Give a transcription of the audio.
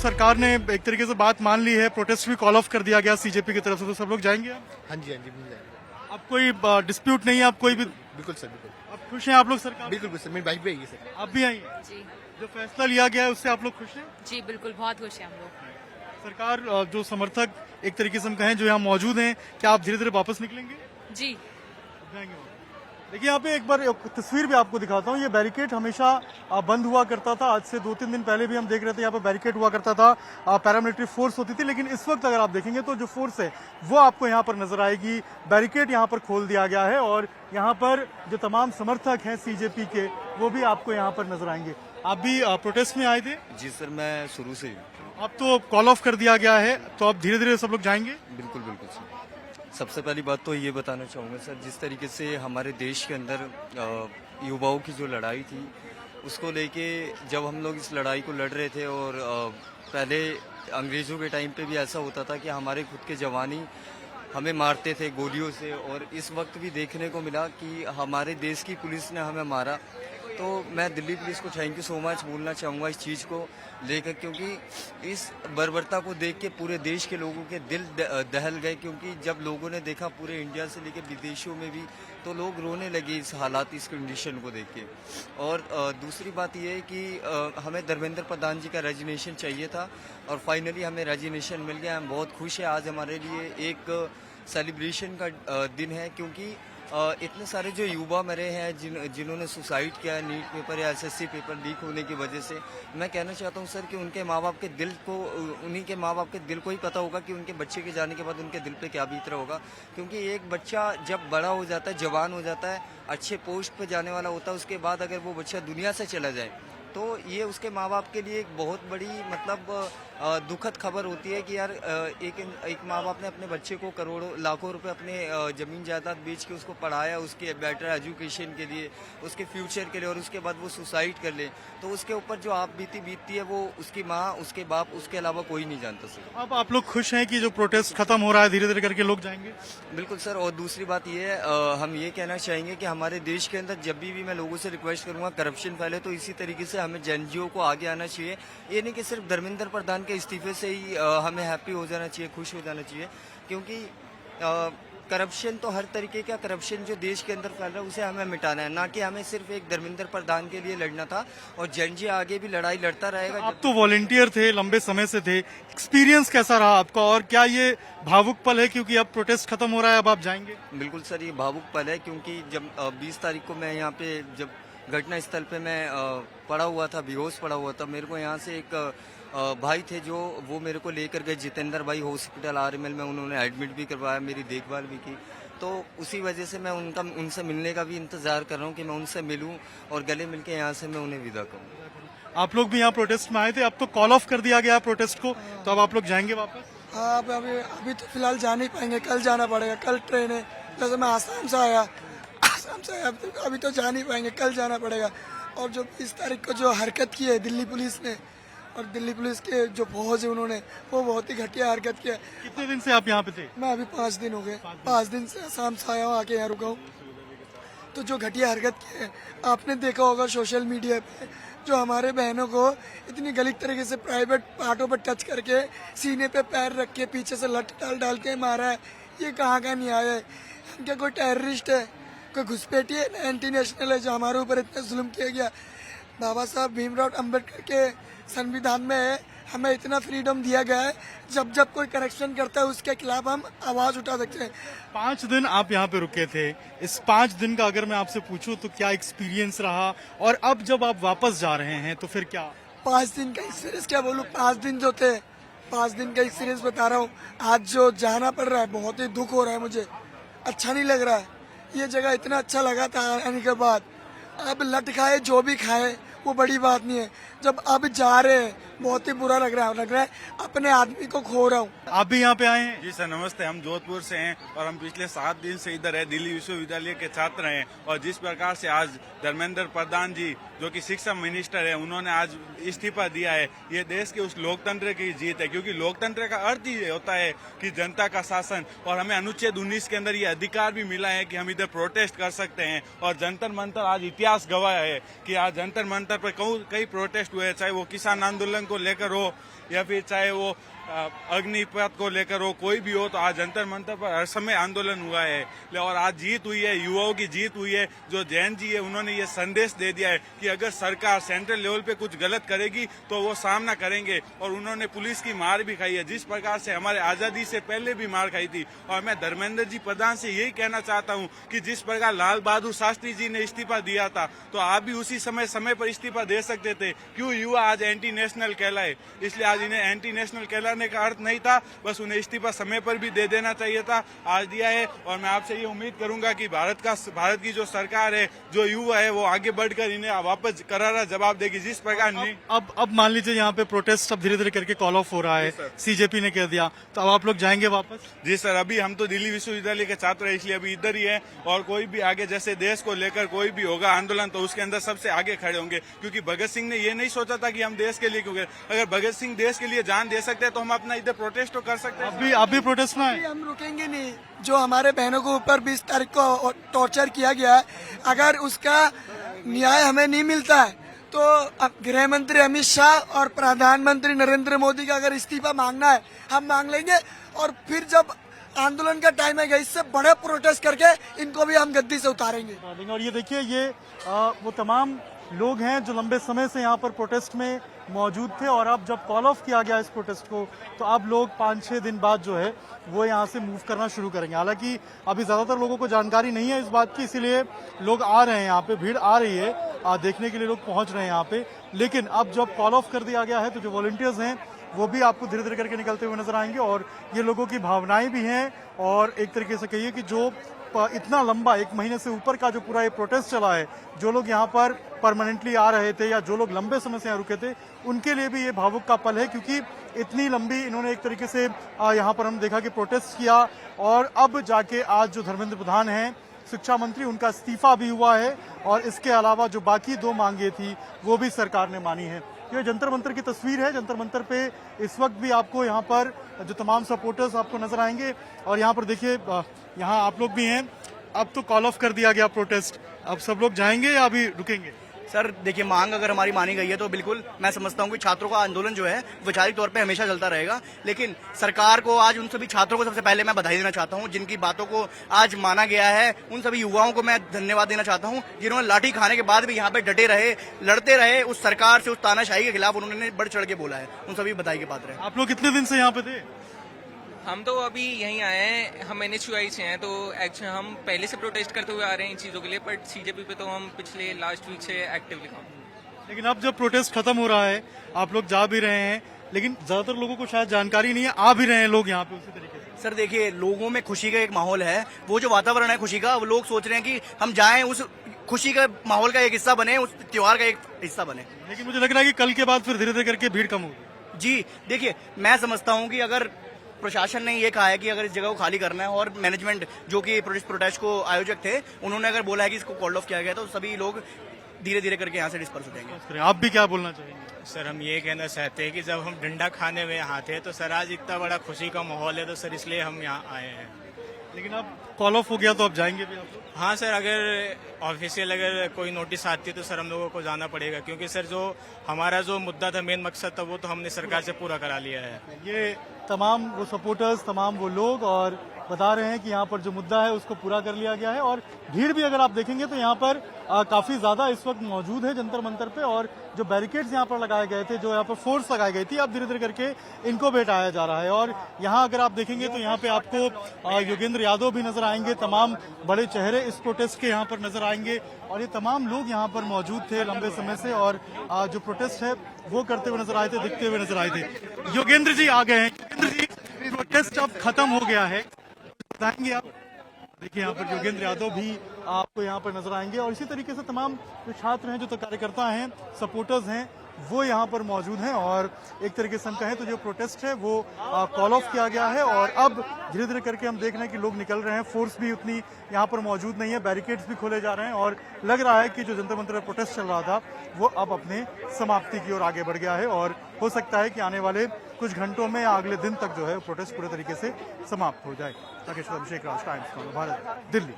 सरकार ने एक तरीके से बात मान ली है, प्रोटेस्ट भी कॉल ऑफ कर दिया गया सीजेपी की तरफ से, तो सब लोग जाएंगे आप? हाँ जी मिल जाएंगे। अब कोई डिस्प्यूट नहीं है, आप कोई भी बिल्कुल सर बिल्कुल। आप खुश हैं आप लोग सरकार? बिल्कुल सर, मेरी बाइक भी आएगी सर। आप भी आई हैं? जी जो फैसला लिया गया है उससे आप लोग खुश हैं? जी बिल्कुल, बहुत खुश हैं हम लोग। सरकार जो समर्थक एक तरीके से हम कहें जो यहाँ मौजूद हैं, क्या आप धीरे धीरे वापस निकलेंगे? जी जाएंगे वापस। देखिए यहाँ पे एक बार एक तस्वीर भी आपको दिखाता हूँ। ये बैरिकेड हमेशा बंद हुआ करता था। आज से 2-3 दिन पहले भी हम देख रहे थे यहाँ पे बैरिकेड हुआ करता था, पैरामिलिट्री फोर्स होती थी, लेकिन इस वक्त अगर आप देखेंगे तो जो फोर्स है वो आपको यहाँ पर नजर आएगी। बैरिकेड यहाँ पर खोल दिया गया है और यहाँ पर जो तमाम समर्थक हैं सीजेपी के वो भी आपको यहाँ पर नजर आएंगे। आप भी प्रोटेस्ट में आए थे? जी सर, मैं शुरू से ही हूँ। अब तो कॉल ऑफ कर दिया गया है, तो अब धीरे धीरे सब लोग जाएंगे? बिल्कुल बिल्कुल सर। सबसे पहली बात तो ये बताना चाहूँगा सर, जिस तरीके से हमारे देश के अंदर युवाओं की जो लड़ाई थी उसको लेके जब हम लोग इस लड़ाई को लड़ रहे थे और पहले अंग्रेज़ों के टाइम पे भी ऐसा होता था कि हमारे खुद के जवानी हमें मारते थे गोलियों से, और इस वक्त भी देखने को मिला कि हमारे देश की पुलिस ने हमें मारा। तो मैं दिल्ली पुलिस को थैंक यू सो मच बोलना चाहूँगा इस चीज़ को लेकर, क्योंकि इस बर्बरता को देख के पूरे देश के लोगों के दिल दहल गए। क्योंकि जब लोगों ने देखा पूरे इंडिया से लेकर विदेशों में भी, तो लोग रोने लगे इस हालात, इस कंडीशन को देख के। और दूसरी बात यह है कि हमें धर्मेंद्र प्रधान जी का रेजिग्नेशन चाहिए था और फाइनली हमें रेजिग्नेशन मिल गया। हम बहुत खुश हैं। आज हमारे लिए एक सेलिब्रेशन का दिन है, क्योंकि इतने सारे जो युवा मरे हैं जिन्होंने सुसाइड किया है नीट पेपर या एसएससी पेपर लीक होने की वजह से। मैं कहना चाहता हूं सर कि उनके माँ बाप के दिल को, उन्हीं के माँ बाप के दिल को ही पता होगा कि उनके बच्चे के जाने के बाद उनके दिल पे क्या बीत रहा होगा। क्योंकि एक बच्चा जब बड़ा हो जाता है, जवान हो जाता है, अच्छे पोस्ट पे जाने वाला होता है, उसके बाद अगर वो बच्चा दुनिया से चला जाए तो ये उसके माँ बाप के लिए एक बहुत बड़ी मतलब दुखद खबर होती है कि यार एक माँ बाप ने अपने बच्चे को करोड़ों लाखों रुपए अपने ज़मीन जायदाद बेच के उसको पढ़ाया, उसके बेटर एजुकेशन के लिए, उसके फ्यूचर के लिए, और उसके बाद वो सुसाइड कर ले तो उसके ऊपर जो आप बीतती है वो उसकी माँ, उसके बाप, उसके अलावा कोई नहीं जानता सर। अब आप लोग खुश हैं कि जो प्रोटेस्ट खत्म हो रहा है धीरे धीरे करके लोग जाएंगे? बिल्कुल सर। और दूसरी बात ये है, हम ये कहना चाहेंगे कि हमारे देश के अंदर जब भी मैं लोगों से रिक्वेस्ट करूंगा करप्शन फैले तो इसी तरीके से हमें एनजीओ को आगे आना चाहिए। ये नहीं कि सिर्फ धर्मेंद्र प्रधान के इस्तीफे से ही हमें हैप्पी हो जाना चाहिए, खुश हो जाना चाहिए। क्योंकि करप्शन तो हर तरीके का करप्शन जो देश के अंदर फैल रहा है उसे हमें मिटाना है, ना कि हमें सिर्फ एक धर्मेंद्र प्रधान के लिए लड़ना था। और जेएनजी आगे भी लड़ाई लड़ता रहेगा। आप तो वॉलेंटियर थे, लंबे समय से थे, एक्सपीरियंस कैसा रहा आपका और क्या ये भावुक पल है क्योंकि अब प्रोटेस्ट खत्म हो रहा है, अब आप जाएंगे? बिल्कुल सर, ये भावुक पल है, क्योंकि जब 20 तारीख को मैं यहाँ पे जब घटना स्थल पे मैं पड़ा हुआ था, बेहोश पड़ा हुआ था, मेरे को यहाँ से एक भाई थे जो वो मेरे को लेकर गए, जितेंद्र भाई, हॉस्पिटल आरएमएल में उन्होंने एडमिट भी करवाया, मेरी देखभाल भी की। तो उसी वजह से मैं उनसे मिलने का भी इंतजार कर रहा हूँ कि मैं उनसे मिलूं और गले मिलके यहाँ से मैं उन्हें विदा करूँ। आप लोग भी यहाँ प्रोटेस्ट में आए थे, अब तो कॉल ऑफ कर दिया गया प्रोटेस्ट को, तो अब आप लोग जाएंगे वापस? हाँ, अभी तो फिलहाल जा नहीं पाएंगे, कल जाना पड़ेगा। कल ट्रेन है, जैसे मैं आसाम से आया, अभी तो जा नहीं पाएंगे, कल जाना पड़ेगा। और जो 20 तारीख को जो हरकत की है दिल्ली पुलिस ने, और दिल्ली पुलिस के जो फौज है उन्होंने, वो बहुत ही घटिया हरकत किया। कितने दिन से आप यहाँ पे थे? मैं अभी 5 दिन हो गए, 5 दिन से आसाम से आया हूँ, आके यहाँ रुका हूँ। तो जो घटिया हरकत की है, आपने देखा होगा सोशल मीडिया पे, जो हमारे बहनों को इतनी गलत तरीके से प्राइवेट पार्टों पर टच करके सीने पे पैर रख के पीछे से लठ डाल के मारा है। ये कहाँ का न्याय है? हम क्या कोई टेररिस्ट है, कोई घुसपैठी है, एंटी नेशनल है जो हमारे ऊपर इतना जुल्म किया गया? बाबा साहब भीमराव अम्बेडकर के संविधान में हमें इतना फ्रीडम दिया गया है, जब कोई करेक्शन करता है उसके खिलाफ हम आवाज उठा सकते हैं। 5 दिन आप यहाँ पे रुके थे, इस 5 दिन का अगर मैं आपसे पूछूं तो क्या एक्सपीरियंस रहा, और अब जब आप वापस जा रहे हैं तो फिर क्या? 5 दिन का एक्सपीरियंस क्या बोलूं, 5 दिन जो थे, 5 दिन का एक्सपीरियंस बता रहा हूँ। आज जो जाना पड़ रहा है, बहुत ही दुख हो रहा है मुझे, अच्छा नहीं लग रहा है। ये जगह इतना अच्छा लगा था आने के बाद, अब लट खाए जो भी खाए वो बड़ी बात नहीं है। जब अब जा रहे हैं बहुत ही बुरा लग रहा है, अपने आदमी को खो रहा हूँ। आप भी यहाँ पे आए हैं? जी सर नमस्ते, हम जोधपुर से हैं और हम पिछले 7 दिन से इधर है, दिल्ली विश्वविद्यालय के छात्र हैं। और जिस प्रकार से आज धर्मेंद्र प्रधान जी जो कि शिक्षा मिनिस्टर है, उन्होंने आज इस्तीफा दिया है, ये देश के उस लोकतंत्र की जीत है। क्योंकि लोकतंत्र का अर्थ ही होता है कि जनता का शासन, और हमें अनुच्छेद 19 के अंदर ये अधिकार भी मिला है कि हम इधर प्रोटेस्ट कर सकते हैं। और जंतर मंतर आज इतिहास गवाह है कि आज जंतर मंतर पर कई प्रोटेस्ट प्रोटेस्ट हुए, चाहे वो किसान आंदोलन को लेकर हो या फिर चाहे वो अग्निपथ को लेकर हो, कोई भी हो, तो आज जंतर मंतर पर हर समय आंदोलन हुआ है और आज जीत हुई है, युवाओं की जीत हुई है। जो जैन जी है उन्होंने ये संदेश दे दिया है कि अगर सरकार सेंट्रल लेवल पे कुछ गलत करेगी तो वो सामना करेंगे, और उन्होंने पुलिस की मार भी खाई है जिस प्रकार से हमारे आजादी से पहले भी मार खाई थी। और मैं धर्मेंद्र जी प्रधान से यही कहना चाहता हूँ कि जिस प्रकार लाल बहादुर शास्त्री जी ने इस्तीफा दिया था तो आप भी उसी समय पर इस्तीफा दे सकते थे। क्यों युवा आज एंटी नेशनल कहलाए? इसलिए आज इन्हें एंटी नेशनल कहलाने का अर्थ नहीं था, बस उन्हें इस्तीफा समय पर भी दे देना चाहिए था, आज दिया है। और मैं आपसे ये उम्मीद करूंगा कि भारत की जो सरकार है, जो युवा है, वो आगे बढ़कर इन्हें वापस करारा जवाब देगी जिस प्रकार अब मान लीजिए यहाँ पे प्रोटेस्ट अब धीरे धीरे करके कॉल ऑफ हो रहा है, सीजेपी ने कह दिया, तो अब आप लोग जाएंगे वापस? जी सर, अभी हम तो दिल्ली विश्वविद्यालय के छात्र हैं, इसलिए अभी इधर ही है। और कोई भी आगे जैसे देश को लेकर कोई भी होगा आंदोलन तो उसके अंदर सबसे आगे खड़े होंगे, क्योंकि भगत सिंह ने ये नहीं सोचा था कि हम देश के लिए क्यों गए। अगर भगत सिंह देश के लिए जान दे सकते हैं तो हम अपना इधर प्रोटेस्ट तो कर सकते हैं। आप भी प्रोटेस्ट में आए? हम रुकेंगे नहीं। जो हमारे बहनों को ऊपर 20 तारीख को टॉर्चर किया गया है, अगर उसका न्याय हमें नहीं मिलता है तो गृह मंत्री अमित शाह और प्रधानमंत्री नरेंद्र मोदी का अगर इस्तीफा मांगना है हम मांग लेंगे, और फिर जब आंदोलन का टाइम है इससे बड़े प्रोटेस्ट करके इनको भी हम गद्दी से उतारेंगे। और ये देखिए, ये वो तमाम लोग हैं जो लंबे समय से यहाँ पर प्रोटेस्ट में मौजूद थे, और अब जब कॉल ऑफ किया गया इस प्रोटेस्ट को तो अब लोग 5-6 दिन बाद जो है वो यहाँ से मूव करना शुरू करेंगे। हालांकि अभी ज्यादातर लोगों को जानकारी नहीं है इस बात की, इसीलिए लोग आ रहे हैं, यहाँ पे भीड़ आ रही है, देखने के लिए लोग पहुंच रहे हैं यहाँ पे। लेकिन अब जब कॉल ऑफ कर दिया गया है तो जो वॉलंटियर्स हैं वो भी आपको धीरे धीरे करके निकलते हुए नजर आएंगे, और ये लोगों की भावनाएं भी हैं। और एक तरीके से कहिए कि जो इतना लंबा 1 महीने से ऊपर का जो पूरा ये प्रोटेस्ट चला है, जो लोग यहाँ पर परमानेंटली आ रहे थे या जो लोग लंबे समय से यहाँ रुके थे, उनके लिए भी ये भावुक का पल है, क्योंकि इतनी लंबी इन्होंने एक तरीके से यहाँ पर हम देखा कि प्रोटेस्ट किया, और अब जाके आज जो धर्मेंद्र प्रधान हैं शिक्षा मंत्री, उनका इस्तीफा भी हुआ है, और इसके अलावा जो बाकी 2 मांगे थी वो भी सरकार ने मानी है। ये जंतर मंतर की तस्वीर है। जंतर मंतर पे इस वक्त भी आपको यहाँ पर जो तमाम सपोर्टर्स आपको नजर आएंगे, और यहाँ पर देखिए यहाँ आप लोग भी हैं। अब तो कॉल ऑफ कर दिया गया प्रोटेस्ट, अब सब लोग जाएंगे या अभी रुकेंगे? सर देखिए, मांग अगर हमारी मानी गई है तो बिल्कुल मैं समझता हूँ कि छात्रों का आंदोलन जो है वैचारिक तौर पे हमेशा चलता रहेगा, लेकिन सरकार को आज उन सभी छात्रों को सबसे पहले मैं बधाई देना चाहता हूँ जिनकी बातों को आज माना गया है। उन सभी युवाओं को मैं धन्यवाद देना चाहता हूँ जिन्होंने लाठी खाने के बाद भी यहाँ पे डटे रहे, लड़ते रहे उस सरकार से, उस तानाशाही के खिलाफ उन्होंने बढ़ चढ़ के बोला है। उन सभी बधाई के पात्र हैं। आप लोग कितने दिन से यहाँ पे थे? हम तो अभी यहीं आए हैं, हम NHUI से हैं, तो एक्चुअली हम पहले से प्रोटेस्ट करते हुए आ रहे हैं इन चीज़ों के लिए, बट सीजेपी पे तो हम पिछले लास्ट वीक से एक्टिवली काम। लेकिन अब जब प्रोटेस्ट खत्म हो रहा है, आप लोग जा भी रहे हैं, लेकिन ज्यादातर लोगों को शायद जानकारी नहीं है, आ भी रहे हैं लोग यहाँ पे उसी तरीके से। सर देखिए, लोगों में खुशी का एक माहौल है, वो जो वातावरण है खुशी का, वो लोग सोच रहे हैं कि हम जाएं, उस खुशी का माहौल का एक हिस्सा बने, उस त्योहार का एक हिस्सा बने। लेकिन मुझे लग रहा है कि कल के बाद फिर धीरे धीरे करके भीड़ कम होगी। जी देखिए, मैं समझता हूँ कि अगर प्रशासन ने ये कहा है कि अगर इस जगह को खाली करना है, और मैनेजमेंट जो कि प्रोटेस्ट को आयोजक थे उन्होंने अगर बोला है कि इसको कॉल ऑफ किया गया, तो सभी लोग धीरे धीरे करके यहाँ से डिस्पर्स हो जाएंगे। आप भी क्या बोलना चाहेंगे? सर हम ये कहना चाहते हैं कि जब हम डंडा खाने में यहाँ थे तो सर आज इतना बड़ा खुशी का माहौल है, तो सर इसलिए हम यहाँ आए हैं। लेकिन अब कॉल ऑफ हो गया तो अब जाएंगे भी आप लोग? हाँ सर, अगर ऑफिशियल अगर कोई नोटिस आती है तो सर हम लोगों को जाना पड़ेगा, क्योंकि सर जो हमारा जो मुद्दा था, मेन मकसद था, वो तो हमने सरकार से पूरा करा लिया है। ये तमाम वो सपोर्टर्स, तमाम वो लोग और बता रहे हैं कि यहाँ पर जो मुद्दा है उसको पूरा कर लिया गया है, और भीड़ भी अगर आप देखेंगे तो यहाँ पर काफी ज्यादा इस वक्त मौजूद है जंतर मंतर पे, और जो बैरिकेड्स यहाँ पर लगाए गए थे, जो यहाँ पर फोर्स लगाई गई थी, अब धीरे धीरे करके इनको भी हटाया जा रहा है। और यहाँ अगर आप देखेंगे तो यहाँ पे आपको योगेंद्र यादव भी नजर आएंगे, तमाम बड़े चेहरे इस प्रोटेस्ट के यहाँ पर नजर आएंगे, और ये तमाम लोग यहाँ पर मौजूद थे लंबे समय से, और जो प्रोटेस्ट है वो करते हुए नजर आए थे, दिखते हुए नजर आए थे। योगेंद्र जी आ गए हैं। योगेंद्र जी, प्रोटेस्ट अब खत्म हो गया है, बताएंगे आप? देखिए यहाँ पर योगेंद्र यादव भी आपको यहाँ पर नजर आएंगे, और इसी तरीके से तमाम जो छात्र हैं, जो तो कार्यकर्ता हैं, सपोर्टर्स हैं, वो यहाँ पर मौजूद हैं। और एक तरीके से हम कहें तो जो प्रोटेस्ट है वो कॉल ऑफ किया गया है, और अब धीरे धीरे करके हम देख रहे हैं कि लोग निकल रहे हैं। फोर्स भी उतनी यहाँ पर मौजूद नहीं है, बैरिकेड्स भी खोले जा रहे हैं, और लग रहा है कि जो जंतर मंतर प्रोटेस्ट चल रहा था वो अब अपने समाप्ति की ओर आगे बढ़ गया है, और हो सकता है कि आने वाले कुछ घंटों में या अगले दिन तक जो है प्रोटेस्ट पूरे तरीके से समाप्त हो जाए। राकेश अभिषेक, राज टाइम्स, भारत, दिल्ली।